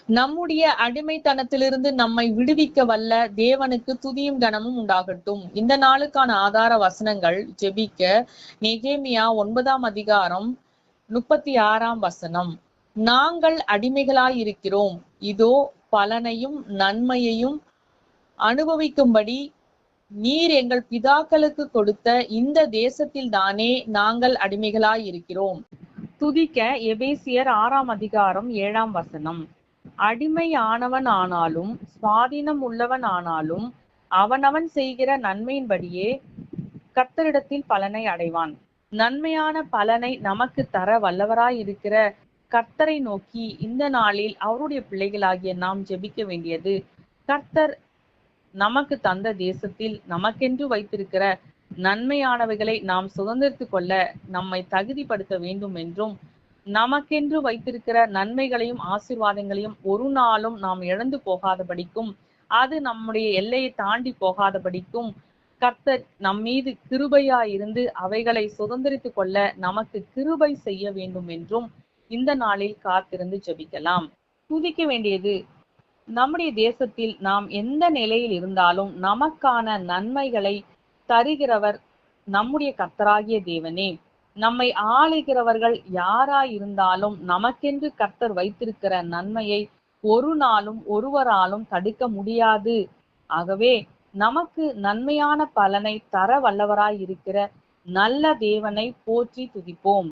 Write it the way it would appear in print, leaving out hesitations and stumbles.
நம்முடைய அடிமைத்தனத்திலிருந்து நம்மை விடுவிக்க வல்ல தேவனுக்கு துதியும் கனமும் உண்டாகட்டும். இந்த நாளுக்கான ஆதார வசனங்கள் ஜெபிக்க நெகேமியா 9:36 நாங்கள் அடிமைகளாயிருக்கிறோம், இதோ பலனையும் நன்மையையும் அனுபவிக்கும்படி நீர் எங்கள் பிதாக்களுக்கு கொடுத்த இந்த தேசத்தில் தானே நாங்கள் அடிமைகளாயிருக்கிறோம். துதிக்க எபேசியர் 6:7 அடிமையானவன் ஆனாலும் சுவாதீனம் உள்ளவன் ஆனாலும் அவனவன் செய்கிற நன்மையின்படியே கர்த்தரிடத்தில் பலனை அடைவான். நன்மையான பலனை நமக்கு தர வல்லவராயிருக்கிற கர்த்தரை நோக்கி இந்த நாளில் அவருடைய பிள்ளைகளாகிய நாம் ஜெபிக்க வேண்டியது, கர்த்தர் நமக்கு தந்த தேசத்தில் நமக்கென்று வைத்திருக்கிற நன்மையானவைகளை நாம் சுதந்திரித்துக் கொள்ள நம்மை தகுதிப்படுத்த வேண்டும் என்றும், நமக்கென்று வைத்திருக்கிற நன்மைகளையும் ஆசீர்வாதங்களையும் ஒரு நாளும் நாம் இழந்து போகாதபடிக்கும், அது நம்முடைய எல்லையை தாண்டி போகாதபடிக்கும் கர்த்தர் நம் மீது கிருபையாயிருந்து அவைகளை சுதந்திரித்துக் கொள்ள நமக்கு கிருபை செய்ய வேண்டும் என்றும் இந்த நாளில் காத்திருந்து ஜெபிக்கலாம். துதிக்க வேண்டியது, நம்முடைய தேசத்தில் நாம் எந்த நிலையில் இருந்தாலும் நமக்கான நன்மைகளை தருகிறவர் நம்முடைய கர்த்தராகிய தேவனே. நம்மை ஆளுகிறவர்கள் யாராயிருந்தாலும் நமக்கென்று கர்த்தர் வைத்திருக்கிற நன்மையை ஒரு நாளும் ஒருவராலும் தடுக்க முடியாது. ஆகவே நமக்கு நன்மையான பலனை தர வல்லவராயிருக்கிற நல்ல தேவனை போற்றி துதிப்போம்.